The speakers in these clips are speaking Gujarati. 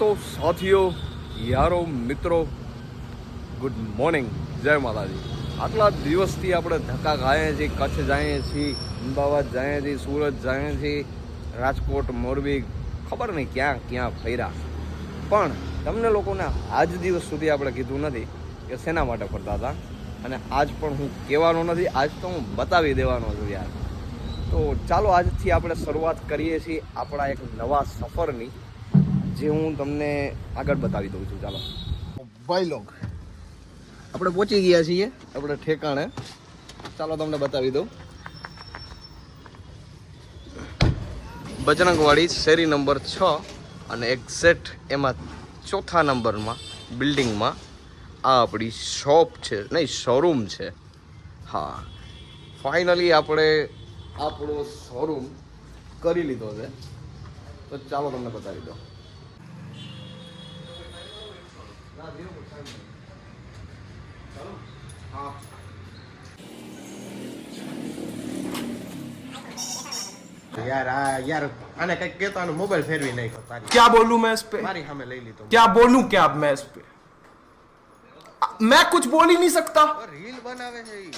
તો સાથીઓ, યારો, મિત્રો, ગુડ મોર્નિંગ, જય માતાજી. આટલા દિવસથી આપણે ધક્કા ખાઈએ છીએ, કચ્છ જઈએ છીએ, અમદાવાદ જઈએ છીએ, સુરત જઈએ છીએ, રાજકોટ, મોરબી, ખબર નહીં ક્યાં ક્યાં ફર્યા, પણ તમને લોકોને આજ દિવસ સુધી આપણે કીધું નથી કે શેના માટે ફરતા હતા. અને આજ પણ હું કહેવાનો નથી, આજ તો હું બતાવી દેવાનો છું યાર. તો ચાલો આજથી આપણે શરૂઆત કરીએ છીએ આપણા એક નવા સફરની, જે હું તમને આગળ બતાવી દઉં છું. ચાલો ભાઈ લોગ, આપણે પહોંચી ગયા છીએ આપણે ઠેકાણે. ચાલો તમને બતાવી દઉં. બજરંગવાડી શેરી નંબર 6 અને એક્ઝેક્ટ એમાં 4થા નંબરમાં બિલ્ડિંગમાં આ આપણી શોપ છે, નહીં શોરૂમ છે. હા, ફાઇનલી આપણે આપણો શોરૂમ કરી લીધો છે. તો ચાલો તમને બતાવી દો. यार यार आने कहीं कहता हूँ मोबाइल फेरवी नहीं करता. क्या बोलूं मैं इस पे? मारी हमें ले ली तो क्या बोलूं क्या अब मैं इस पे? मैं कुछ बोल ही नहीं सकता. रील बनावे है ये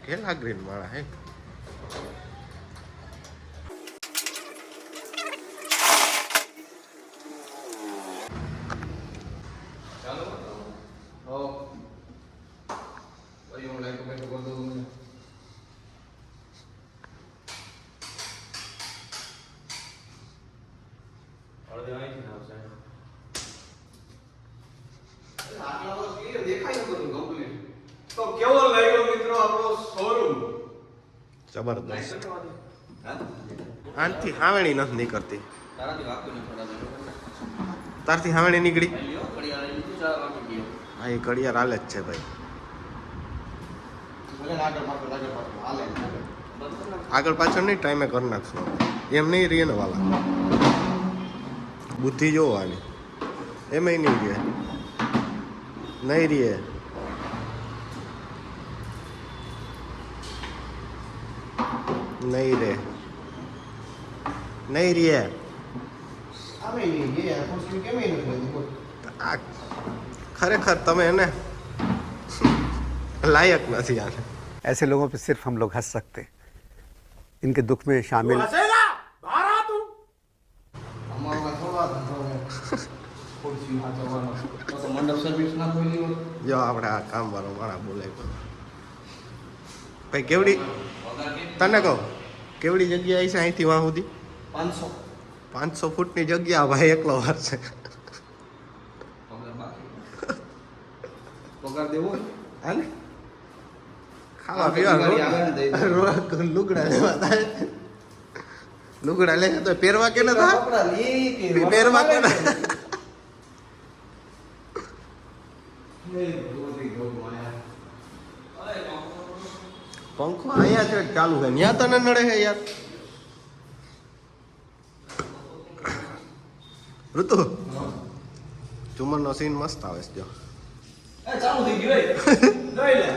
केला ग्रीन वाला है. તો કેવો લાગ્યો મિત્રો આપણો શોરૂમ? जबरदस्त. आंटी हावेणी नहीं निकलती. तारती हावेणी निकली. हाँ ये घड़ियाल हाल है भाई. आगळ पाछळ नहीं टाइम कर नाखशो एम नहीं रहे ने वाला. बुद्धि जो आनी एम नहीं रहे, नहीं रहे. नहीं रे, नहीं रही खरेखर तमे ने लायक नहीं आने. ऐसे लोगों पे सिर्फ हम लोग हंस सकते हैं, इनके दुख में शामिल. जो આપણે આ કામ વાળો મારા બોલે ભાઈ કેવડી તને કહું કેવડી જગ્યા આવી છે અહીંથી વાં સુધી 500 ફૂટની જગ્યા ભાઈ એકલો વાર છે. પગાર દેવો હાલે ખાવા પીવા લુગડા લેવા થાય. લુગડા લે તો પહેરવા કે ના પહેરવા કે ના. पंखो आया છે ચાલુ છે ન્યા તને નડે છે યાર. ઋતુ ચુમરનો સીન મસ્ત આવે છે. જો ચાલુ થઈ ગયું જોઈ લે.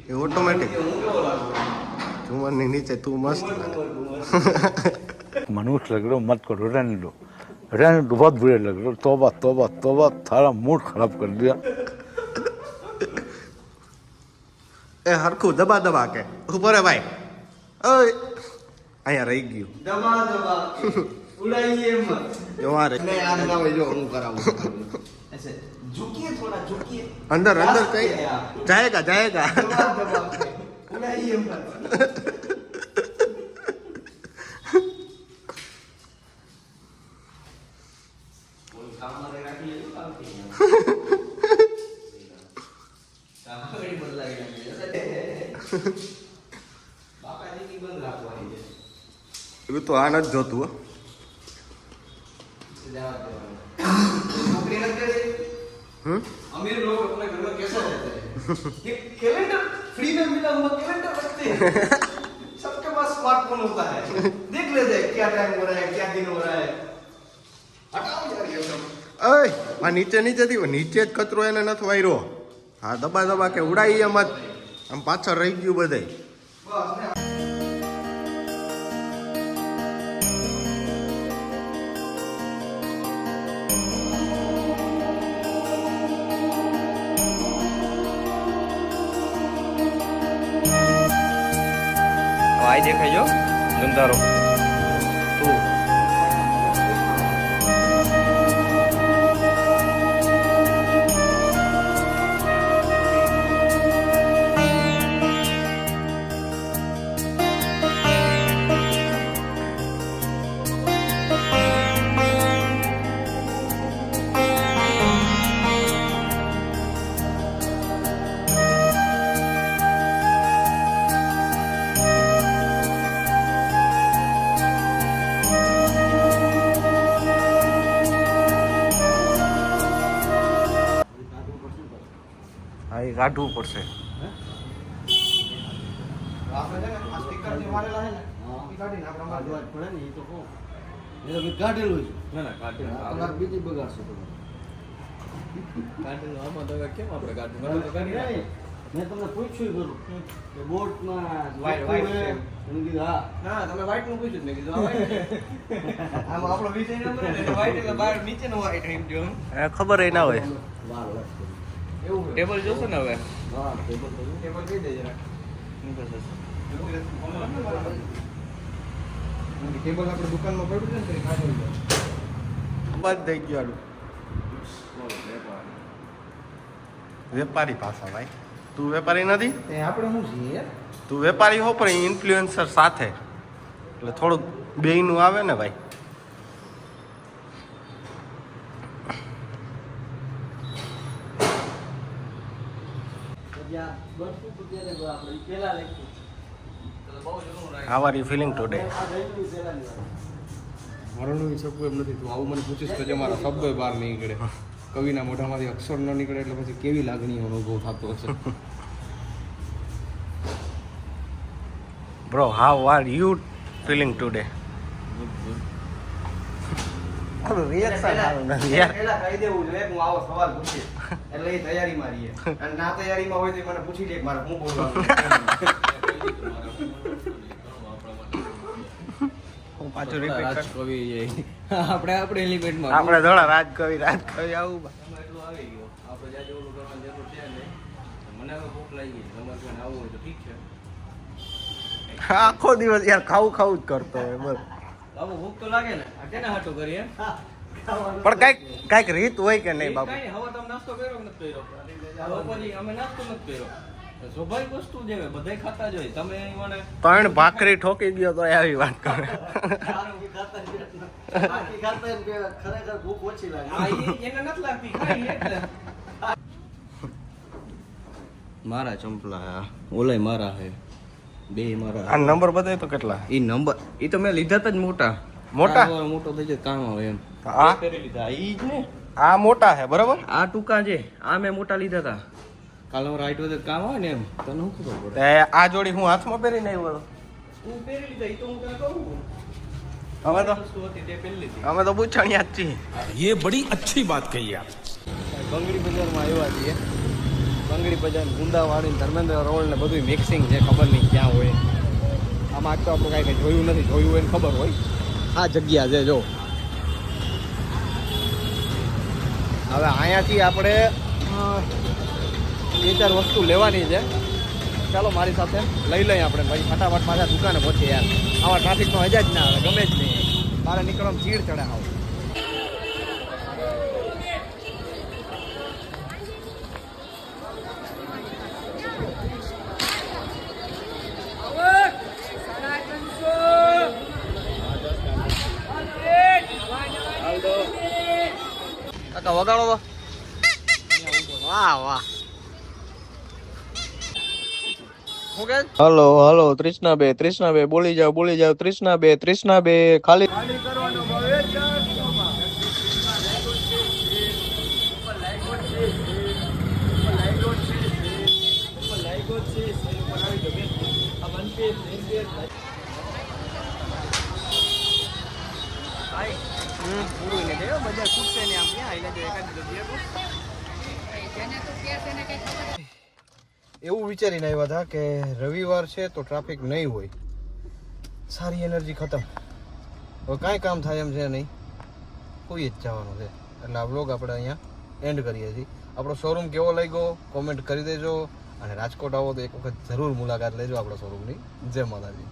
એ ઓટોમેટિક ચુમરની નીચે તું મસ્ત લાગે. मनुष्य लग रहे हो, मत करो, रहने दो बहुत बुरे लग रहे हो. तौबा तौबा तौबा, थारा मूड खराब कर दिया. એ હરખું દબા દબા કે ઉપર ભાઈ ઓય અહીંયા રહી ગયું. દબા દબા ઉડાઈએ મત. જો આ રે મેં આ ના જો હું કરાવું ऐसे झुकिए थोड़ा झुकिए. અંદર અંદર કઈ જાયેગા જાયેગા. दबा दबा उड़ाइए मत. कोई काम में રાખી લે કામ થી કામડી બદલાઈ લાગે. બાપાજી ની બંધ રાખવાની છે. એવું તો આ નથી જોતું હો. नौकरी न करे. अमीर लोग अपने घर में कैसे रहते हैं? ये कैलेंडर फ्री में मिला हुआ कैलेंडर रखते हैं. सबके पास स्मार्टफोन होता है, देख लेते हैं क्या टाइम हो रहा है, क्या दिन हो रहा है. हटाओ यार ये सब. ઓય આ નીચે નીચેથી નીચે જ કચરો એને નથી વાયરો. હા દબા દબા કે ઉડાઈ એમ જ આમ પાછળ રહી ગયું બધાય. बस દેખાય જો ધંધારો તું હા એ કાઢવું પડશે મેં તમને પૂછ્યું કરું કે બોટમાં તમે white નું પૂછ્યું જ મેં કીધું આમાં આપણો વિષય ન બને ને white એટલે બહાર નીચેનો white એમ જો ખબર એ ના હોય એવું ટેબલ જોશો ને હવે ટેબલ કહી દેજો ટેબલ આપણે દુકાનમાં પડ્યું છે ને તે કાઢી દો બંધ થઈ ગયું વેપારી પાસા ભાઈ તું વેપારી નથી આપણે શું છીએ તું વેપારી હો પણ ઇન્ફ્લુએન્સર સાથે એટલે થોડુંક બેયનું આવે ને ભાઈ How are you feeling today? વર્ણવી શકું એમ નથી તું આવું મને પૂછીશ તો જે મારા શબ્દો બહાર નીકળે કવિના મોઢામાંથી અક્ષર ન નીકળે એટલે પછી કેવી લાગણી અનુભવ થતો હશે Bro, how are you feeling today? Reaction સારું નથી યાર પેલા કહી દેવું જોઈએ હું આવો સવાલ પૂછીશ એટલે એ તૈયારીમાં રહીએ અને ના તૈયારીમાં હોય તો મને પૂછી લે મારે શું બોલવાનું હું પાછું રિપીટ કરું કવિ આપણે એલિમેન્ટમાં આપણે ધોળા રાજકવિ આવું એટલું આવી ગયો આપણે જ્યાં જેવું કરવાની જરૂર છે નહીં મને હવે ભૂખ લાગી ગઈ તમારે કોઈ આવું હોય તો ઠીક છે આખો દિવસ યાર ખાવું જ કરતો હોય બોલ બાબુ ભૂખ તો લાગે ને આ કેના હાટું કરીએ પણ કઈક રીત હોય કે નહીં બાબુ હવે તમે નાસ્તો કર્યો કે નથી કર્યો પછી અમે નાસ્તો નથી કર્યો સ્વાભાવિક વસ્તુ જે બધાય ખાતા જ હોય તમે મને 3 ભાખરી ઠોકી ગયો તો આવી વાત કરે ખરેખર ભૂખ ઓછી લાગે એને નથી લાગતી ખાઈ એટલે મારા ચંપલા ઓલાય મારા હે બે મારા આ નંબર બતાય તો કેટલા ઈ નંબર ઈ તો મેં લીધા તા જ મોટા મોટા? મોટો થઈ જાય કામ આવે એમ આ પહેરી લીધા ઈ જ ને આ મોટા હે બરાબર આ ટૂંકા છે આ મેં મોટા લીધા તા કાલ હું રાઈટ વધે કામ આવે ને એમ તને શું ખબર પડે તે આ જોડી હું હાથમાં પહેરીને આવ્યો હું પહેરી લીધા ઈ તો હું તને કહું અમે તો વસ્તુ હતી તે પહેરી લીધી અમે તો પૂછણિયા જ છીએ ये बड़ी अच्छी बात कही आप બંગડી બજારમાં આવ્યા છીએ બંગડી બજાર ગુંદાવાડી ધર્મેન્દ્ર રોડ ને બધું મિક્સિંગ છે ખબર નહીં ક્યાં હોય આમાં તો આપણે કાંઈ જોયું નથી જોયું હોય ને ખબર હોય આ જગ્યા છે જો હવે અહીંયાથી આપણે 2-4 વસ્તુ લેવાની છે ચાલો મારી સાથે લઈ લઈએ આપણે ભાઈ ફટાફટ પાછા દુકાને પહોંચીએ યાર આવા ટ્રાફિકનો હજા જ ના આવે ગમે જ નહીં મારે નીકળવામાં ચીડ ચડે આવું કાકા વગાડો તો વાહ વાહ હું કે હલો હલો તૃષ્ણા બે બોલી જાવ તૃષ્ણા બે ખાલી એવું વિચારીને આવ્યા હતા કે રવિવાર છે તો ટ્રાફિક નહીં હોય સારી એનર્જી ખતમ હવે કાંઈ કામ થાય એમ છે નહીં કોઈ જ જવાનું છે એટલે આ વ્લોગ આપણે અહીંયા એન્ડ કરીએ છીએ આપણો શોરૂમ કેવો લાગ્યો કોમેન્ટ કરી દેજો અને રાજકોટ આવો તો એક વખત જરૂર મુલાકાત લેજો આપણા શોરૂમની જય માતાજી.